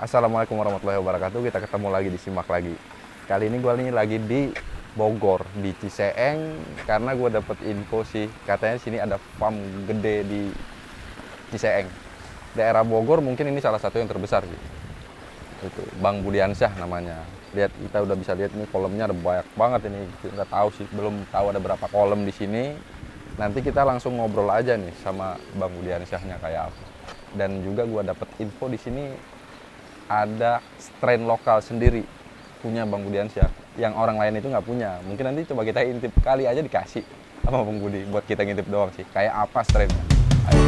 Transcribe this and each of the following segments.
Assalamualaikum warahmatullahi wabarakatuh. Kita ketemu lagi di Simak lagi. Kali ini gue lagi di Bogor, di Ciseeng, karena gue dapet info sih katanya sini ada farm gede di Ciseeng. Daerah Bogor mungkin ini salah satu yang terbesar sih. Itu Bang Budiansyah namanya. Lihat, kita udah bisa lihat nih kolamnya ada banyak banget ini. Nggak tahu sih, belum tahu ada berapa kolam di sini. Nanti kita langsung ngobrol aja nih sama Bang Budiansyahnya kayak apa. Dan juga gue dapet info di sini ada strain lokal sendiri punya Bang Budiansyah yang orang lain itu nggak punya. Mungkin nanti coba kita intip, kali aja dikasih sama Bang Budi buat kita ngintip doang sih. Kayak apa strainnya? Ayo.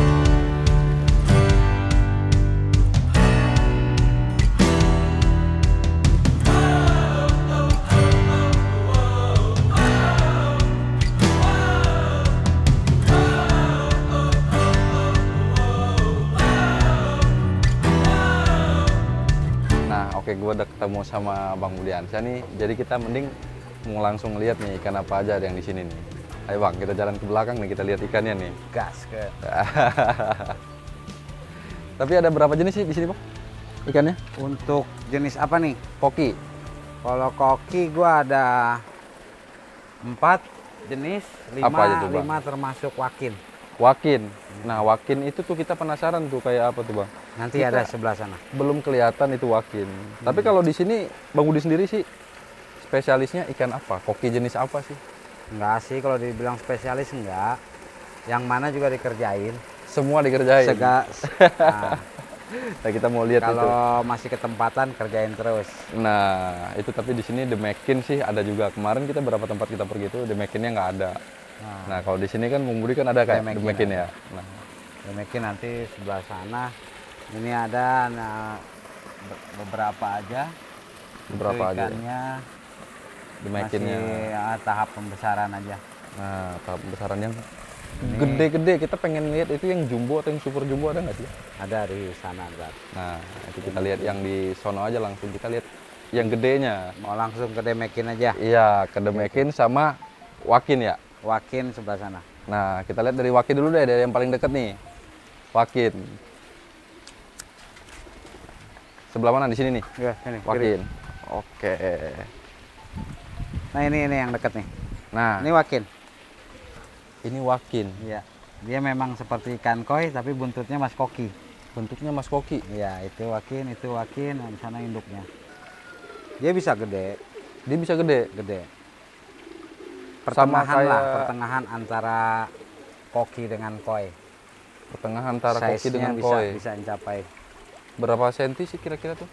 Oke, gue udah ketemu sama Bang Budiansyah nih. Jadi kita mending mau langsung lihat nih ikan apa aja yang di sini nih. Ayo Bang, kita jalan ke belakang nih, kita lihat ikannya nih. Gas ke. Tapi ada berapa jenis sih di sini Bang? Ikannya? Untuk jenis apa nih? Koki. Kalau koki gua ada 4 jenis, 5, Apa aja tuh, Bang? 5 termasuk wakin. Wakin. Nah, wakin itu tuh kita penasaran tuh kayak apa tuh Bang? Nanti Kita ada sebelah sana. belum kelihatan itu wakin. Tapi kalau di sini Bang Budi sendiri sih spesialisnya ikan apa? Koki jenis apa sih? Enggak sih, kalau dibilang spesialis enggak. Yang mana juga dikerjain. Semua dikerjain. Nah, Nah, kita mau lihat itu. kalau masih ketempatan kerjain terus. Nah, itu tapi di sini The Makin sih ada juga. Kemarin kita berapa tempat kita pergi itu The Makinnya nggak ada. Nah, kalau di sini kan Bang Budi kan ada kayak The Makin ya. Nah, Mungkin nanti sebelah sana. Ini ada beberapa aja. beberapa Itu aja ikannya The masih Makinnya. tahap pembesaran aja. Nah, tahap besaran yang gede-gede. Kita pengen lihat itu yang jumbo atau yang super jumbo ada nggak sih? Ada di sana, Zat. Nah, itu kita lihat yang di sono aja langsung. Kita lihat yang gedenya. Mau langsung ke Demekin aja. Iya, ke The Makin sama Wakin ya. Wakin sebelah sana. Nah, kita lihat dari Wakin dulu deh, dari yang paling deket nih. Wakin. Sebelah mana? Di sini nih. Ya, sini. Wakin. Oke. Nah, ini yang deket nih. Nah, Ini wakin. ini Wakin. Iya. Dia memang seperti ikan koi tapi buntutnya mas koki. Bentuknya Mas Koki. Iya, itu wakin. Nah, di sana induknya. Dia bisa gede, Dia bisa gede. Sama Pertengahan lah, kayak pertengahan antara koki dengan koi. pertengahan antara Koki Size-nya dengan koi. bisa mencapai. Berapa senti sih kira-kira tuh?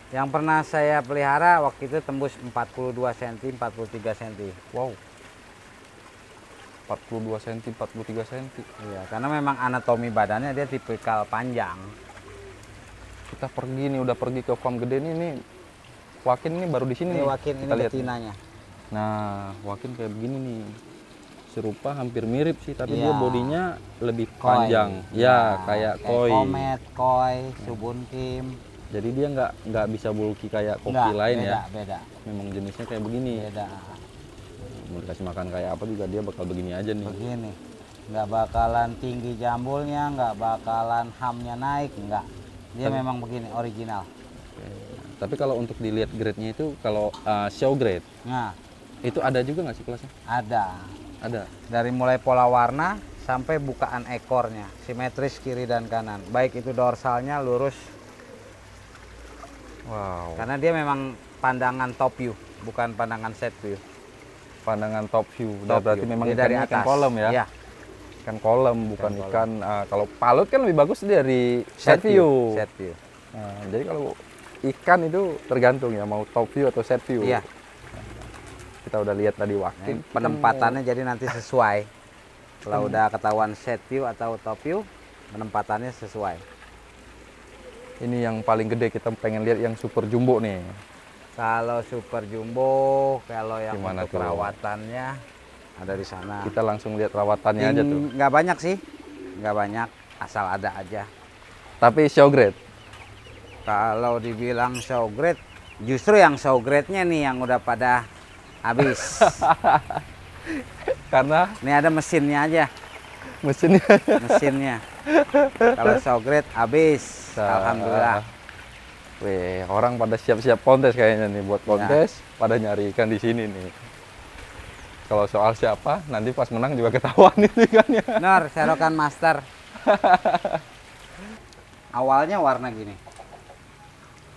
Yang pernah saya pelihara waktu itu tembus 42 cm, 43 cm. Wow. 42 cm, 43 cm. Iya, karena memang anatomi badannya dia tipikal panjang. Kita pergi nih, udah pergi ke farm gede nih. Wakin ini baru di sini Ini nih. wakin, ini Kita lihat nih. betinanya. Nah, Wakin kayak begini nih. Serupa hampir mirip sih, tapi Iya. dia bodinya lebih Koi. panjang. Ya, kayak koi. Komet, koi, subun kim. Jadi dia nggak bisa bulky kayak koki Enggak, lain beda, ya. beda, Memang jenisnya kayak begini. beda. Mau dikasih makan kayak apa juga dia bakal begini aja nih. Begini, nggak bakalan tinggi jambulnya, nggak bakalan hamnya naik, nggak. Dia memang begini, original. Oke. Tapi kalau untuk dilihat grade-nya itu kalau show grade Nah, itu ada juga nggak sih kelasnya? ada. Ada. Dari mulai pola warna sampai bukaan ekornya, simetris kiri dan kanan. Baik itu dorsalnya lurus, Wow. karena dia memang pandangan top view, bukan pandangan set view. Pandangan top view. Top Berarti view. memang Dia dari ikannya ikan atas. kolam ya. Iya, Ikan kolam bukan Ikan ikan kalau palut kan lebih bagus dari set view. Set view. Nah, jadi kalau ikan itu tergantung ya mau top view atau set view. Iya. Kita udah lihat tadi Nah, Wakin. penempatannya jadi nanti sesuai. Kalau udah ketahuan set view atau top view, penempatannya sesuai. Ini yang paling gede, kita pengen lihat yang super jumbo nih. Kalau super jumbo, kalau yang Gimana untuk tuh? perawatannya ada di sana. Kita langsung lihat rawatannya aja tuh. Nggak banyak sih, nggak banyak, asal ada aja. Tapi show grade. Kalau dibilang show grade, justru yang show grade-nya nih yang udah pada habis. Karena Ini ada mesinnya aja, mesinnya mesinnya. Kalau show grade habis, alhamdulillah. Weh, orang pada siap-siap kontes kayaknya nih buat kontes, pada nyari ikan di sini nih. Kalau soal siapa, nanti pas menang juga ketahuan itu ikannya. Benar, serokan master. Awalnya warna gini.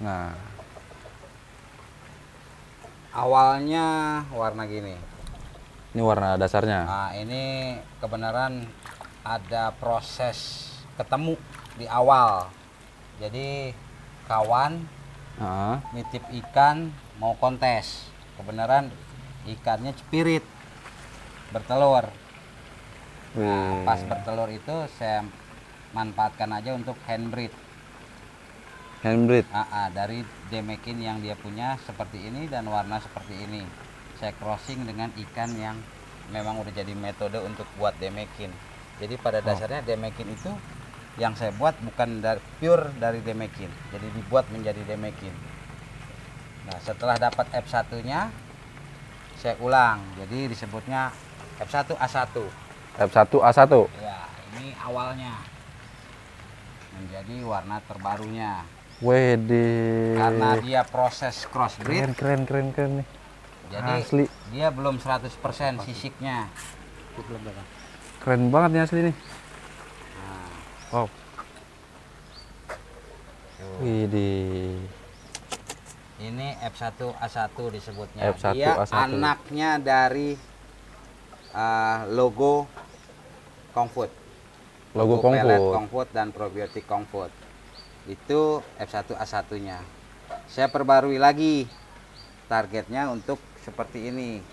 Nah, Awalnya warna gini. ini warna dasarnya. Nah, ini kebenaran ada proses ketemu di awal. Jadi kawan Ah, nitip ikan mau kontes. Kebenaran ikannya spirit bertelur. Nah, wih. pas bertelur itu saya manfaatkan aja untuk handbreed. Handbreed. Dari demekin yang dia punya seperti ini dan warna seperti ini. Saya crossing dengan ikan yang memang udah jadi metode untuk buat demekin. Jadi pada dasarnya demekin itu yang saya buat bukan pure dari demekin. Jadi dibuat menjadi demekin. Nah, setelah dapat F1-nya saya ulang. Jadi disebutnya F1A1. F1A1. Ya, ini awalnya menjadi warna terbarunya. Wede. Karena dia proses crossbreed, Keren nih. jadi Asli. dia belum 100% sisiknya. Keren banget nih asli nih. Nah, Wow. Widih. ini F1A1 disebutnya. F1A1. Dia anaknya dari logo Kongfood. Logo pelet Kongfood. Kongfood dan probiotik Kongfood. Itu F1A1-nya. Saya perbarui lagi targetnya untuk seperti ini.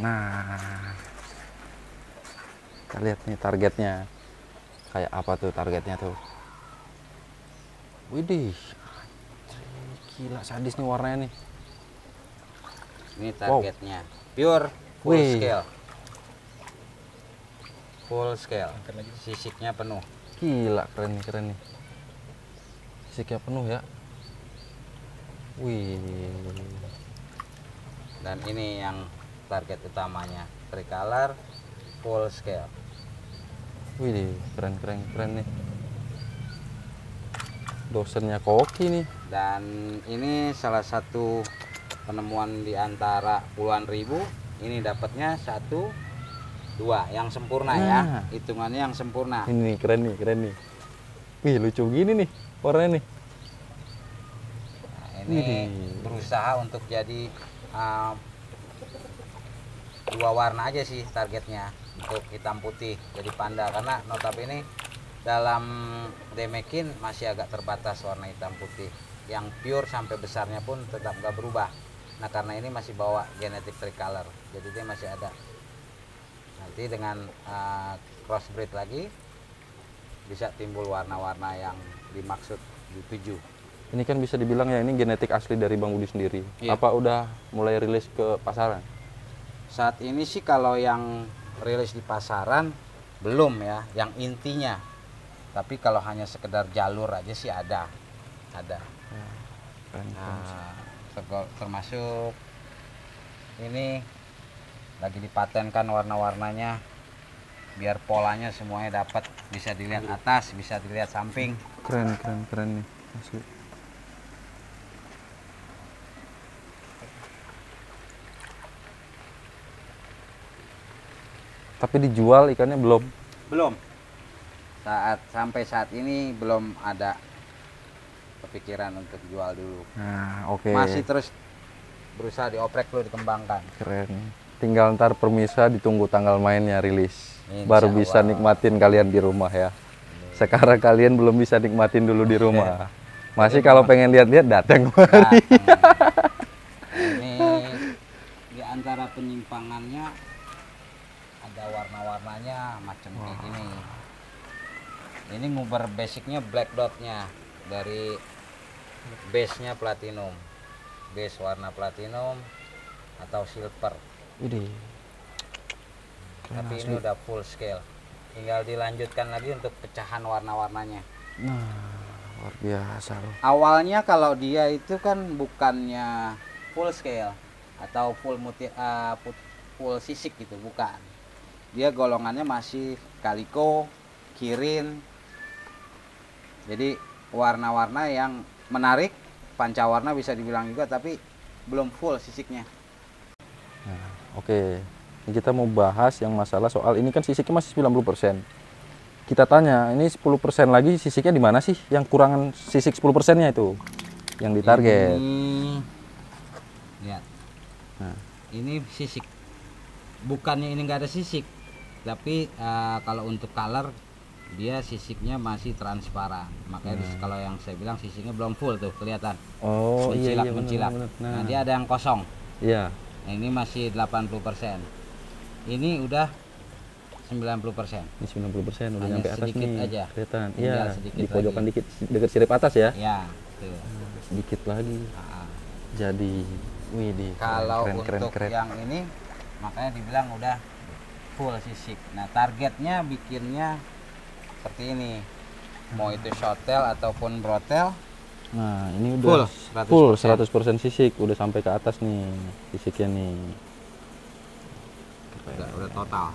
Nah, kita lihat nih targetnya. Kayak apa tuh targetnya tuh? Widih. Gila sadis nih warnanya nih. Ini targetnya. Pure full Wih. scale. Full scale. Sisiknya penuh. Gila keren nih. Sisiknya penuh ya. Wih. Dan ini yang target utamanya, tricolor full scale. Wih, keren nih. Dosennya koki nih. Dan ini salah satu penemuan di antara puluhan ribu. Ini dapatnya 1, 2 yang sempurna ya. Nah. Hitungannya yang sempurna. Ini nih, keren nih. Wih, lucu gini nih warnanya nih. Nah, ini Widih. berusaha untuk jadi 2 warna aja sih targetnya, untuk hitam putih jadi panda, karena notabene dalam demekin masih agak terbatas warna hitam putih. Yang pure sampai besarnya pun tetap nggak berubah. Nah, karena ini masih bawa genetik tricolor, jadi dia masih ada. Nanti dengan crossbreed lagi bisa timbul warna-warna yang dimaksud dituju. Ini kan bisa dibilang ya ini genetik asli dari Bang Budi sendiri. Iya. Apa udah mulai rilis ke pasaran? Saat ini sih kalau yang rilis di pasaran belum ya, yang intinya. Tapi kalau hanya sekedar jalur aja sih ada. Keren. Nah, termasuk ini lagi dipatenkan warna-warnanya biar polanya semuanya dapat, bisa dilihat atas, bisa dilihat samping. Keren nih asli. Tapi dijual ikannya belum. Belum. Sampai saat ini belum ada kepikiran untuk jual dulu. Nah, oke. Masih terus berusaha dioprek dulu, dikembangkan. Keren. Tinggal ntar permisa ditunggu tanggal mainnya rilis. Insya Baru bisa Allah. nikmatin kalian di rumah ya. Sekarang kalian belum bisa nikmatin dulu di rumah. Masih kalau pengen lihat-lihat datang kemari. Ini di antara penyimpangannya ada warna-warnanya macam kayak gini. Ini nguber basicnya black dotnya dari base-nya platinum, base warna platinum atau silver. Widih. Tapi ini udah full scale, tinggal dilanjutkan lagi untuk pecahan warna-warnanya. Nah, luar biasa loh. Awalnya kalau dia itu kan bukannya full scale atau full sisik gitu, bukan. Dia golongannya masih kaliko, kirin. Jadi warna-warna yang menarik, pancawarna bisa dibilang juga, tapi belum full sisiknya. Nah, oke. Kita mau bahas yang masalah soal ini kan sisiknya masih 90%. Kita tanya, ini 10% lagi sisiknya di mana sih? Yang kurangan sisik 10%-nya itu yang ditarget. Ini lihat. Nah, Ini sisik. Bukannya ini nggak ada sisik, tapi kalau untuk color dia sisiknya masih transparan. Makanya kalau yang saya bilang sisiknya belum full tuh kelihatan. oh iya iya Mencilak. benar. Nah, dia ada yang kosong. Iya. Nah, ini masih 80%. Ini udah 90%. Ini 90% udah Hanya nyampe atas sedikit nih. aja. Kelihatan. Tinggal Iya, sedikit di pojokan lagi. dikit dekat sirip atas ya. Ya, tuh. Sedikit lagi. Nah, Jadi, wih di kalau keren. untuk yang ini makanya dibilang udah full sisik. Nah, targetnya bikinnya seperti ini. Mau itu shotel ataupun brotel Nah, ini udah full 100% sisik, udah sampai ke atas nih sisiknya nih. udah total.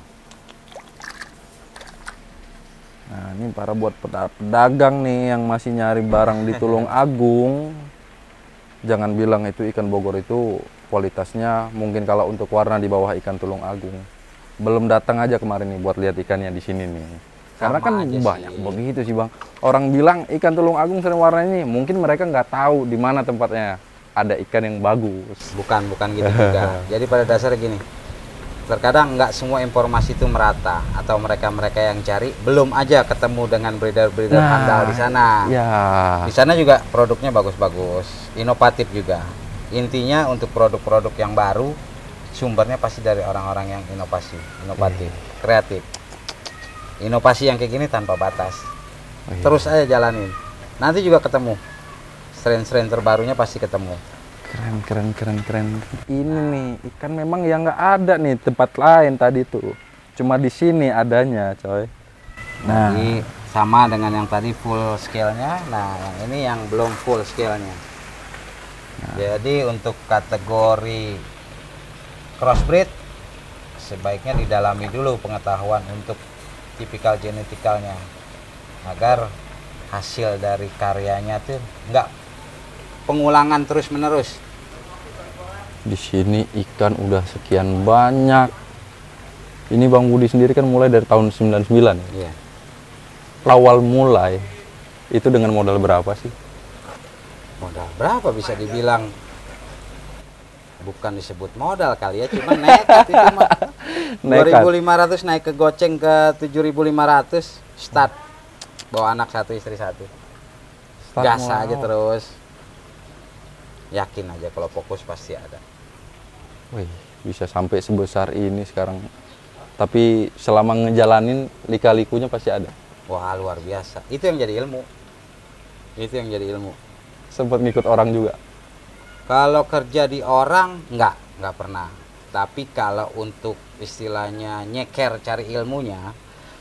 Nah, ini para buat pedagang nih yang masih nyari barang di Tulung Agung. Jangan bilang itu ikan Bogor itu kualitasnya mungkin kalau untuk warna di bawah ikan Tulung Agung. Belum datang aja kemarin nih buat lihat ikannya di sini nih. Karena Sama kan aja banyak sih. begitu sih Bang. Orang bilang ikan Tulung Agung sering warnanya ini, mungkin mereka nggak tahu di mana tempatnya ada ikan yang bagus. Bukan gitu juga. Jadi pada dasarnya gini. Terkadang nggak semua informasi itu merata, atau mereka yang cari belum aja ketemu dengan breeder-breeder handal di sana. Ya. Di sana juga produknya bagus-bagus, inovatif juga. Intinya untuk produk-produk yang baru, sumbernya pasti dari orang-orang yang inovatif, kreatif. Inovasi yang kayak gini tanpa batas. Terus aja jalanin. Nanti juga ketemu. Strain-strain terbarunya pasti ketemu. Keren. Ini nih ikan memang yang nggak ada nih tempat lain tadi tuh. Cuma di sini adanya, coy. Nah, Jadi sama dengan yang tadi full scale-nya. Nah, yang ini yang belum full scale-nya. Jadi untuk kategori crossbreed sebaiknya didalami dulu pengetahuan untuk tipikal genetikalnya agar hasil dari karyanya tuh nggak pengulangan terus-menerus. di sini ikan udah sekian banyak. Ini Bang Budi sendiri kan mulai dari tahun 99 ya. Iya. Awal mulai itu dengan modal berapa sih? Modal berapa bisa dibilang? Bukan disebut modal kali ya, cuma nekat itu mah. Nekat. 2.500 naik ke goceng ke 7.500 start. Bawa anak satu istri satu. Start Gas mulai aja awal. terus. Yakin aja kalau fokus pasti ada. Wih, bisa sampai sebesar ini sekarang. Tapi selama ngejalanin lika-likunya pasti ada. Wah, luar biasa. Itu yang jadi ilmu. Sempat ngikut orang juga. Kalau kerja di orang nggak pernah. Tapi kalau untuk istilahnya nyeker cari ilmunya,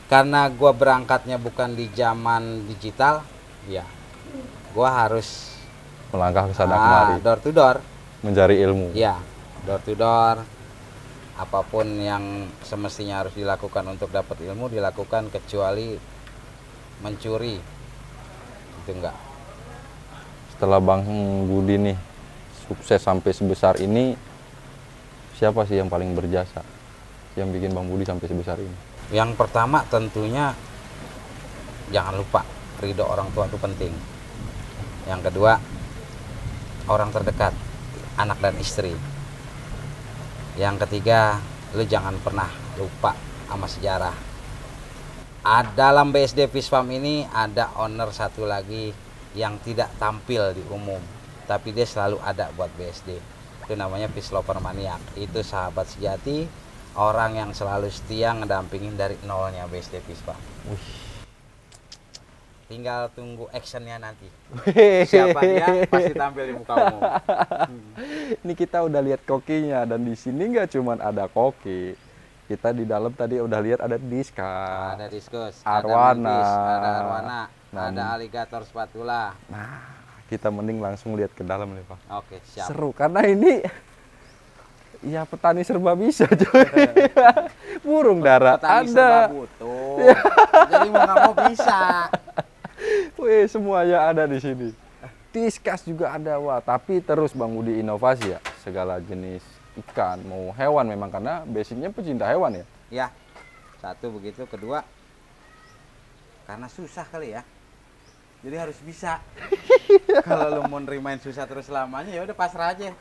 karena gua berangkatnya bukan di zaman digital, ya gua harus Melangkah ke sana kemari door to door. mencari ilmu. Ya, door to door. Apapun yang semestinya harus dilakukan untuk dapat ilmu dilakukan, kecuali mencuri. Itu enggak. Setelah Bang Budi nih sukses sampai sebesar ini, siapa sih yang paling berjasa yang bikin Bang Budi sampai sebesar ini? Yang pertama tentunya jangan lupa ridho orang tua itu penting. Yang kedua, orang terdekat, anak dan istri. Yang ketiga, lu jangan pernah lupa sama sejarah. Dalam BSD Fish Farm ini ada owner satu lagi yang tidak tampil di umum, tapi dia selalu ada buat BSD. Itu namanya Fish Lover Maniac. Itu sahabat sejati, orang yang selalu setia ngedampingin dari nolnya BSD Fish Farm. Tinggal tunggu actionnya nanti. Siapa dia pasti tampil di muka umum. Ini kita udah lihat kokinya, dan di sini nggak cuman ada koki. Kita di dalam tadi udah lihat ada Diska, Ada diskus, Arwana. ada mantis, ada arwana, Nah, ada alligator spatula. Nah, kita mending langsung lihat ke dalam nih Pak. Oke, siap. Seru karena ini ya petani serba bisa coy. Burung dara Petani ada. serba butuh. Jadi mau nggak mau bisa. Wih, semuanya ada di sini. Discuss juga ada, wah. Tapi terus Bang Budi inovasi ya, segala jenis ikan, mau hewan memang karena basicnya pecinta hewan ya. Ya, satu begitu, kedua karena susah kali ya. Jadi harus bisa. Kalau lo mau nerimain susah terus selamanya ya udah pasrah aja.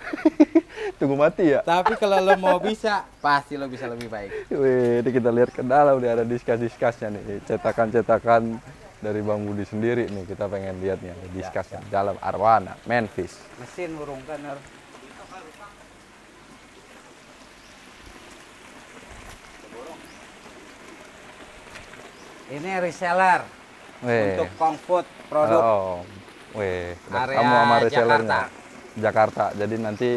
Tunggu mati ya. Tapi kalau lo mau bisa, pasti lo bisa lebih baik. Wih, ini kita lihat ke dalam nih ada diskus-diskusnya nih, cetakan-cetakan dari Bang Budi sendiri nih, kita pengen lihat nih ada diskusnya dalam arwana Manfish. Mesin burung tenor. Ini reseller untuk Kong Food produk. Oh, weh, area kamu sama resellernya Jakarta. Jadi nanti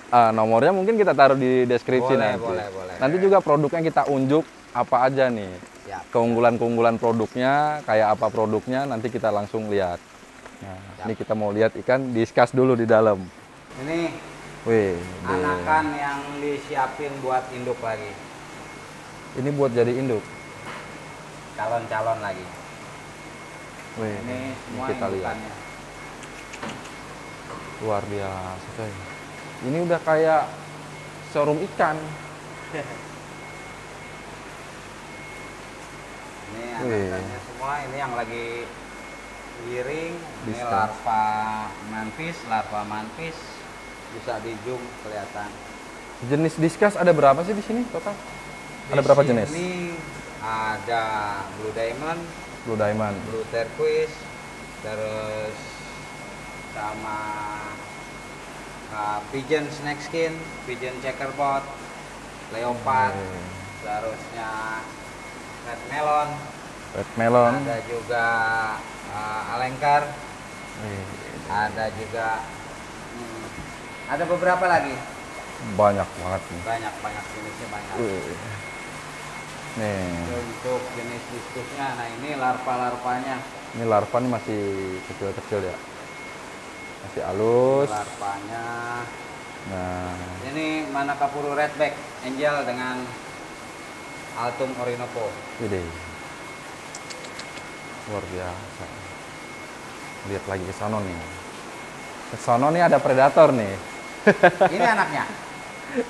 nomornya mungkin kita taruh di deskripsi Boleh, nanti. boleh. Nanti juga produknya kita unjuk apa aja nih. Siap. Keunggulan-keunggulan produknya, kayak apa produknya nanti kita langsung lihat. Nah, ini kita mau lihat ikan, discuss dulu di dalam. Ini Wih, anakan yang disiapin buat induk lagi. ini buat jadi induk. Calon-calon lagi. Wih, Ini semua kita lihat. indukannya. Luar biasa, coy. Ini udah kayak showroom ikan. Ini anakannya semua, ini yang lagi giring. Ini Bisa. larva manfish. Bisa di zoom kelihatan. Jenis discuss ada berapa sih di sini total? Ada berapa jenis? Ini ada blue diamond, Blue Diamond. blue turquoise, terus sama pigeon snakeskin, pigeon checkerboard, leopard, terusnya red melon, Red melon. ada juga alengkar, Wih, ada juga ada beberapa lagi, banyak banget nih. banyak jenisnya banyak. Wih. Nih, Untuk jenis diskusnya, nah ini larva-larvanya. ini larva nih masih kecil-kecil ya. Masih halus. Larvanya. Nah, Ini Manakapuru Redback Angel dengan Altum Orinoco. ini luar biasa. Lihat lagi ke sono nih. Ke sono nih ada predator nih. Ini anaknya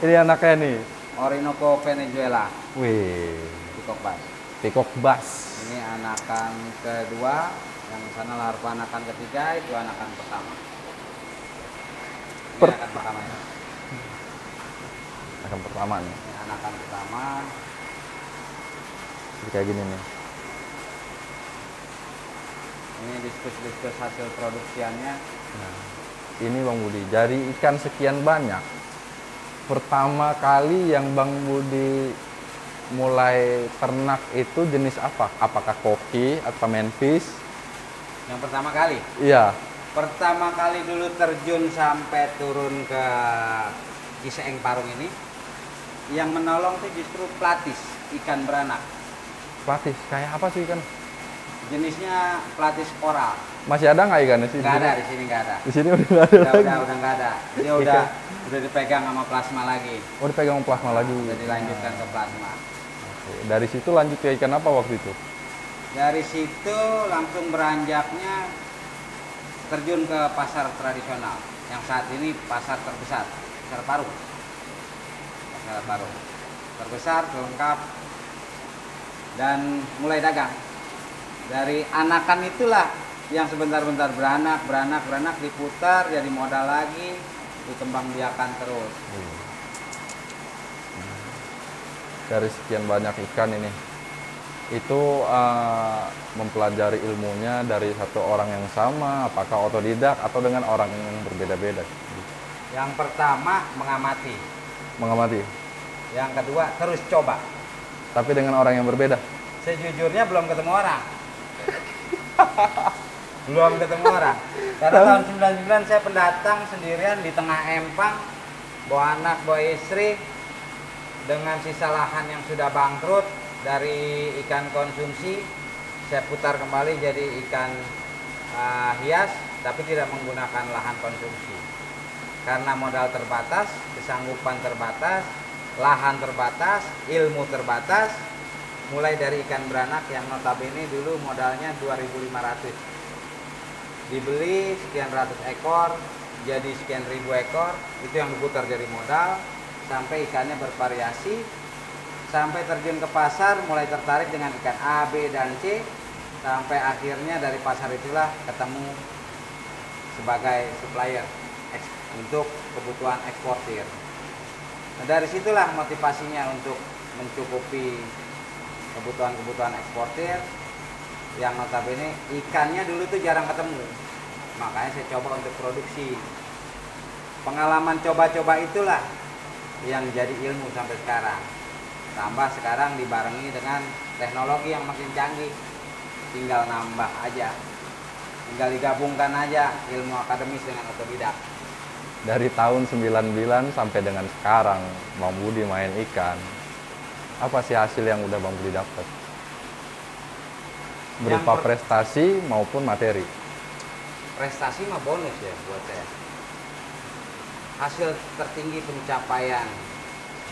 Ini anaknya nih. Orinoco Venezuela, Wih, Peacock Bass. Peacock Bass. Ini anakan kedua, yang sana larva anakan ketiga, itu anakan pertama. Ini anakan pertama ya. Akan pertama nih. Ini anakan pertama. Jadi kayak gini nih. Ini diskus hasil produksiannya. Nah, ini Bang Budi, dari ikan sekian banyak, pertama kali yang Bang Budi mulai ternak itu jenis apa? Apakah koki atau manfish? Yang pertama kali. Iya. Pertama kali dulu terjun sampai turun ke Ciseeng Parung ini, yang menolong tuh justru platis, ikan beranak. Platis, kayak apa sih ikan? Jenisnya platis oral. Masih ada nggak ikannya sih? Nggak ada di sini, nggak ada. Di sini udah nggak ada lagi. Udah nggak ada. Dia udah dipegang sama plasma lagi. Oh, dipegang plasma lagi. Udah dilanjutkan ke plasma. Oke, dari situ lanjut ke ikan apa waktu itu? Dari situ langsung beranjaknya terjun ke pasar tradisional yang saat ini pasar terbesar, pasar Parung. Pasar Parung. Terbesar, lengkap, dan mulai dagang. Dari anakan itulah yang sebentar-bentar beranak diputar jadi modal lagi, dikembangbiakan terus. Dari sekian banyak ikan ini, itu mempelajari ilmunya dari satu orang yang sama, apakah otodidak atau dengan orang yang berbeda-beda? Yang pertama mengamati, yang kedua terus coba. Tapi dengan orang yang berbeda. Sejujurnya belum ketemu orang. Belum ketemu orang. Karena tahun 99 saya pendatang sendirian di tengah empang, bawa anak, bawa istri, dengan sisa lahan yang sudah bangkrut dari ikan konsumsi, saya putar kembali jadi ikan hias, tapi tidak menggunakan lahan konsumsi. Karena modal terbatas, kesanggupan terbatas, lahan terbatas, ilmu terbatas, mulai dari ikan beranak yang notabene dulu modalnya 2.500. dibeli sekian ratus ekor, jadi sekian ribu ekor, itu yang diputar jadi modal, sampai ikannya bervariasi, sampai terjun ke pasar, mulai tertarik dengan ikan A, B, dan C, sampai akhirnya dari pasar itulah ketemu sebagai supplier untuk kebutuhan eksportir. Nah, dari situlah motivasinya untuk mencukupi kebutuhan eksportir, yang notabene ikannya dulu tuh jarang ketemu, makanya saya coba untuk produksi. Pengalaman coba-coba itulah yang jadi ilmu sampai sekarang, tambah sekarang dibarengi dengan teknologi yang makin canggih, tinggal nambah aja, tinggal digabungkan aja ilmu akademis dengan otodidak. Dari tahun 99 sampai dengan sekarang Bang Budi main ikan, apa sih hasil yang udah Bang Budi dapat? Berupa prestasi maupun materi. Prestasi mah bonus ya buat saya. Hasil tertinggi pencapaian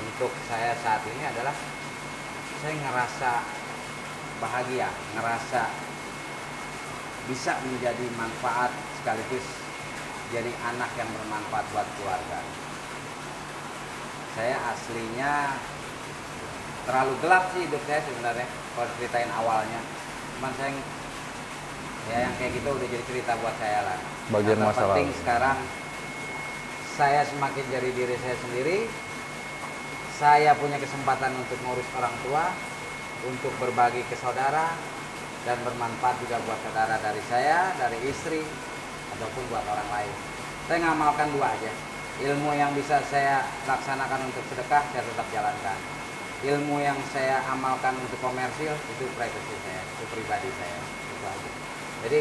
untuk saya saat ini adalah saya ngerasa bahagia, ngerasa bisa menjadi manfaat sekaligus jadi anak yang bermanfaat buat keluarga. Saya aslinya terlalu gelap sih hidup saya sebenarnya, kalau ceritain awalnya. Cuman saya ya yang kayak gitu udah jadi cerita buat saya lah. Bagian masa penting lalu. sekarang saya semakin jadi diri saya sendiri. Saya punya kesempatan untuk ngurus orang tua, untuk berbagi ke saudara, dan bermanfaat juga buat saudara dari saya, dari istri, ataupun buat orang lain. Saya ngamalkan dua aja. Ilmu yang bisa saya laksanakan untuk sedekah, saya tetap jalankan. Ilmu yang saya amalkan untuk komersil, itu privasi saya, itu pribadi saya, itu aja. Jadi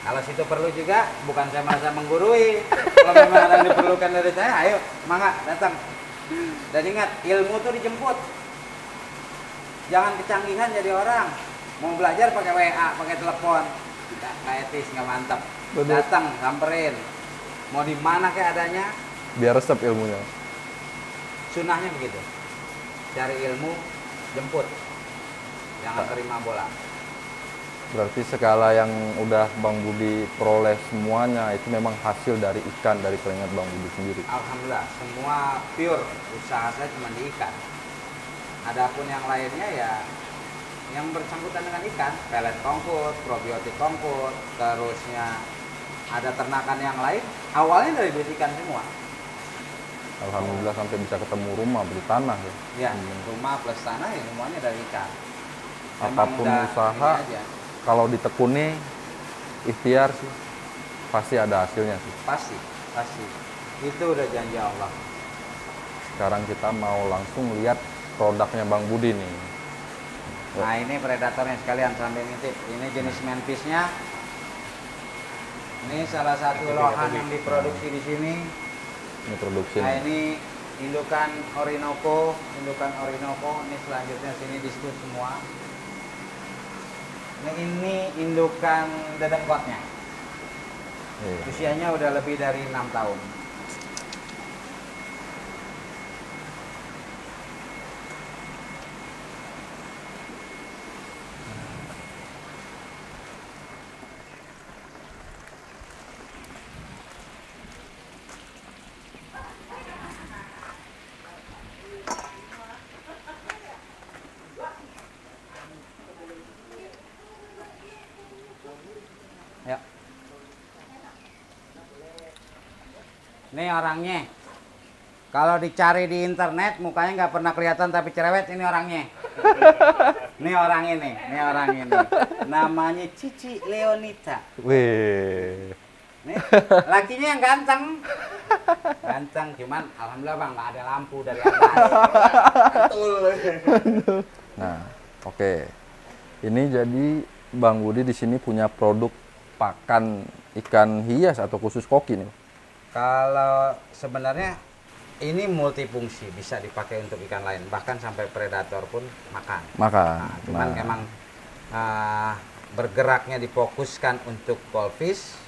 kalau situ perlu juga, bukan saya merasa menggurui. Kalau memang ada yang diperlukan dari saya, ayo, mangga, datang. Dan ingat, ilmu tuh dijemput. Jangan kecanggihan jadi orang. Mau belajar pakai WA, pakai telepon, nggak etis, nggak mantap. Betul. Datang, samperin. Mau di mana kayak adanya, Biar resep ilmunya. sunnahnya begitu. Cari ilmu, jemput. Jangan terima bola. Berarti segala yang udah Bang Budi peroleh semuanya itu memang hasil dari ikan, dari keringat Bang Budi sendiri. Alhamdulillah, semua pure. Usaha saya cuma di ikan. Adapun yang lainnya ya yang bersangkutan dengan ikan, pelet kongkut, probiotik kongkut, terusnya ada ternakan yang lain, awalnya dari duit ikan semua. Alhamdulillah sampai bisa ketemu rumah, beli tanah ya. Ya, rumah plus tanah ya semuanya dari ikan. Memang Apapun udah usaha, ini aja. kalau ditekuni, ikhtiar sih, pasti ada hasilnya sih. Pasti. Itu udah janji Allah. Sekarang kita mau langsung lihat produknya Bang Budi nih. Nah ini predatornya sekalian sambil ngintip. Ini jenis manfish-nya. Ini salah satu lohan yang diproduksi di sini. Ini produksi Nah nih. ini indukan Orinoco. Ini selanjutnya sini diskut semua. Nah, ini indukan dedengkotnya. Iya. Usianya udah lebih dari 6 tahun. Ya. Ini orangnya. Kalau dicari di internet mukanya nggak pernah kelihatan tapi cerewet, ini orangnya. Ini orang ini. Namanya Cici Leonita. Wih. Nih, lakinya yang ganteng. Ganteng, cuman alhamdulillah Bang nggak ada lampu dari atas. Betul. Nah, oke. Ini jadi Bang Budi di sini punya produk pakan ikan hias atau khusus koki nih. Kalau sebenarnya ini multifungsi, bisa dipakai untuk ikan lain, bahkan sampai predator pun makan. Makan. Cuman emang bergeraknya difokuskan untuk goldfish,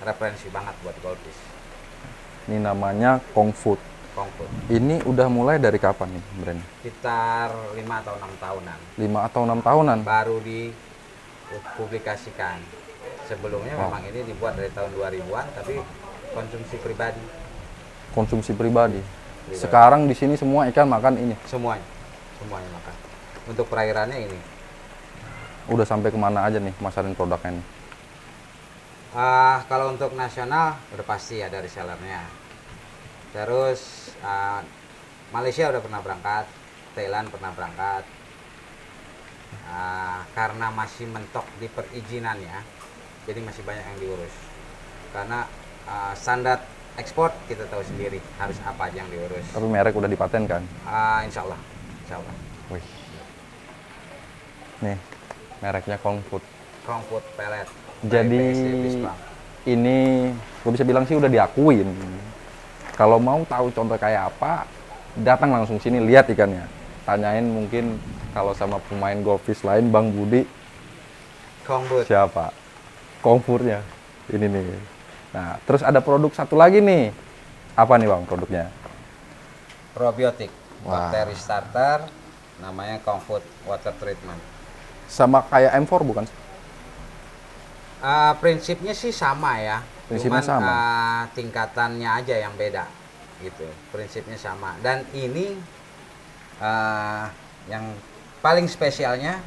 referensi banget buat goldfish. Ini namanya Kong Food. Kongkut. Ini udah mulai dari kapan nih brand? Sekitar 5 atau 6 tahunan. 5 atau 6 tahunan? Baru dipublikasikan. Sebelumnya memang ini dibuat dari tahun 2000-an, tapi konsumsi pribadi. Konsumsi pribadi. Sekarang di sini semua ikan makan ini. Semuanya makan. Untuk perairannya ini. Udah sampai kemana aja nih masarin produknya nih? Kalau untuk nasional udah pasti ada resellernya. Terus Malaysia udah pernah berangkat, Thailand pernah berangkat. Karena masih mentok di perizinannya, jadi masih banyak yang diurus. Karena standar ekspor kita tahu sendiri harus apa aja yang diurus. Tapi merek udah dipaten kan? Insya Allah. Wih. Nih, mereknya Kongfood. Kongfood pellet. Jadi ini gue bisa bilang sih udah diakuin. Kalau mau tahu contoh kayak apa, datang langsung sini lihat ikannya. Tanyain mungkin kalau sama pemain golfis lain, Bang Budi. Kongfood. Siapa? Kongfoodnya. Ini nih. Nah, terus ada produk satu lagi nih. Apa nih Bang produknya? Probiotik. Wah. Bakteri starter. Namanya Kongfood Water Treatment. Sama kayak M4 bukan? Prinsipnya sih sama ya. Prinsipnya Cuman sama. tingkatannya aja yang beda. Gitu. Prinsipnya sama. Dan ini yang paling spesialnya,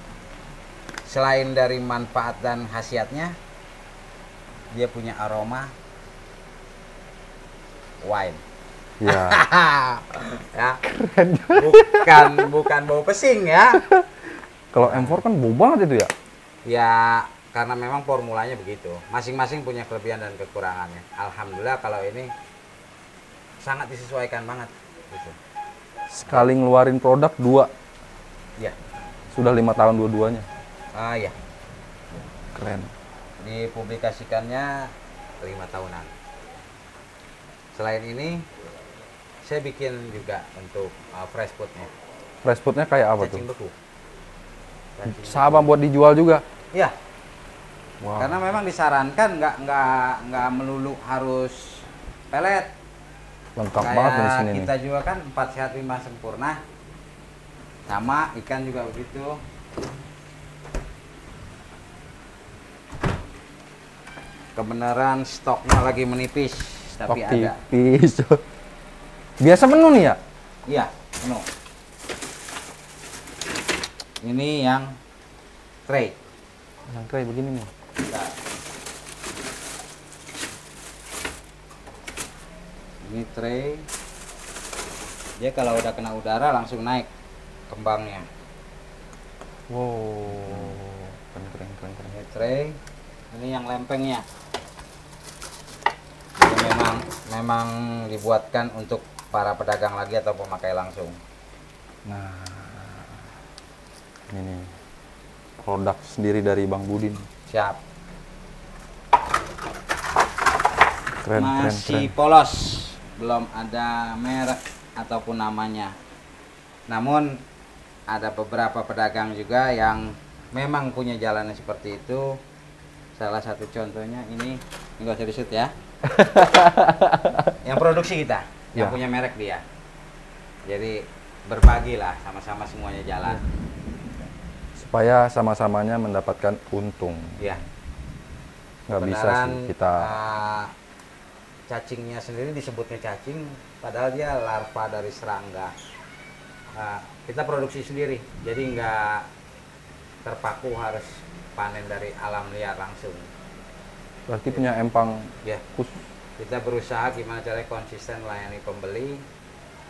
selain dari manfaat dan khasiatnya, dia punya aroma wine. Ya. Ya. Bukan bau pesing ya. Kalau M4 kan bau banget itu ya. Ya, karena memang formulanya begitu. Masing-masing punya kelebihan dan kekurangannya. Alhamdulillah kalau ini sangat disesuaikan banget gitu. Sekali ngeluarin produk 2. Ya. Sudah 5 tahun dua-duanya. Ya. Keren. Dipublikasikannya 5 tahunan. Selain ini, saya bikin juga untuk fresh foodnya. Fresh foodnya kayak apa Cacing tuh? beku. Sama buat dijual juga. Iya. Wow. Karena memang disarankan nggak melulu harus pelet. Lengkap Kayak banget di sini kita nih. juga kan 4 sehat 5 sempurna. Sama ikan juga begitu. Kebenaran stoknya lagi menipis, Stok tapi ada. tipis. Biasa menu nih ya? Iya, penuh. Ini yang tray. Yang kayak begini nih. Bentar. Ini tray. Dia kalau udah kena udara langsung naik kembangnya. Wow. Keren. Ini tray. Ini yang lempengnya. Jadi memang dibuatkan untuk para pedagang lagi atau pemakai langsung. Nah, ini nih. Produk sendiri dari Bang Budin. Siap. Keren. Masih polos, belum ada merek ataupun namanya. Namun ada beberapa pedagang juga yang memang punya jalannya seperti itu. Salah satu contohnya ini nggak usah disut ya. Yang produksi kita, yang Ya. punya merek dia. Jadi berbagilah, sama-sama semuanya jalan. Supaya sama-samanya mendapatkan untung. Ya. Nggak bisa Kebenaran, sih kita. Cacingnya sendiri disebutnya cacing, padahal dia larva dari serangga. Kita produksi sendiri, jadi nggak terpaku harus panen dari alam liar langsung. Berarti punya empang Ya, khusus. kita berusaha gimana caranya konsisten melayani pembeli,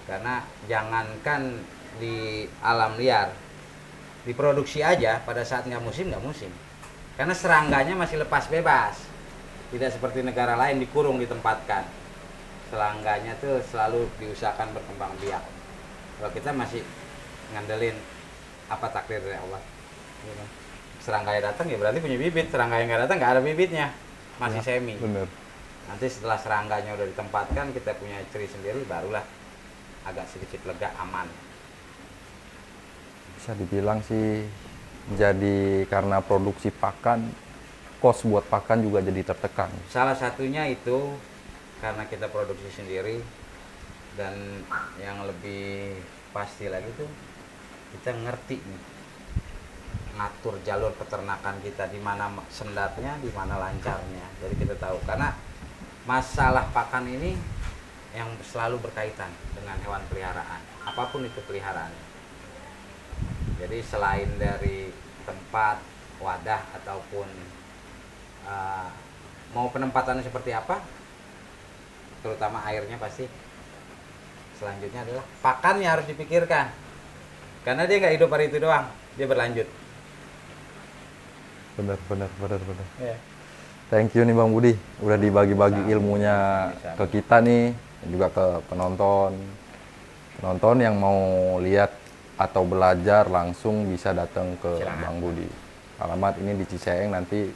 karena jangankan di alam liar, diproduksi aja pada saat nggak musim, karena serangganya masih lepas bebas, tidak seperti negara lain dikurung ditempatkan. Serangganya tuh selalu diusahakan berkembang biak. Kalau kita masih ngandelin apa takdir dari Allah. Serangganya datang ya berarti punya bibit, serangganya nggak datang nggak ada bibitnya, masih semi. Bener. Nanti setelah serangganya udah ditempatkan, kita punya ciri sendiri, barulah agak sedikit lega, aman. Bisa dibilang sih jadi karena produksi pakan, kos buat pakan juga jadi tertekan. Salah satunya itu karena kita produksi sendiri, dan yang lebih pasti lagi tuh kita ngerti nih ngatur jalur peternakan kita, di mana sendatnya, di mana lancarnya. Jadi kita tahu, karena masalah pakan ini yang selalu berkaitan dengan hewan peliharaan, apapun itu peliharaannya. Jadi selain dari tempat, wadah, ataupun mau penempatannya seperti apa, terutama airnya pasti. Selanjutnya adalah pakannya harus dipikirkan, karena dia nggak hidup hari itu doang, dia berlanjut. Bener. Yeah. Thank you nih Bang Budi, udah dibagi-bagi ilmunya ke kita nih, dan juga ke penonton. Penonton yang mau lihat atau belajar langsung bisa datang ke Silakan. Bang Budi. Alamat ini di Ciseeng, nanti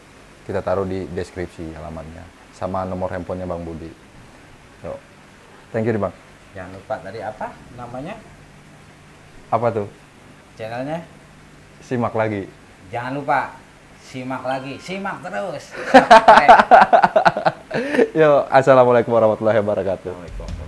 kita taruh di deskripsi alamatnya, sama nomor handphonenya Bang Budi. So, thank you nih Bang. Jangan lupa tadi apa namanya Apa tuh? channelnya? Simak lagi. Jangan lupa simak lagi, simak terus. Yo, assalamualaikum warahmatullahi wabarakatuh. Assalamualaikum.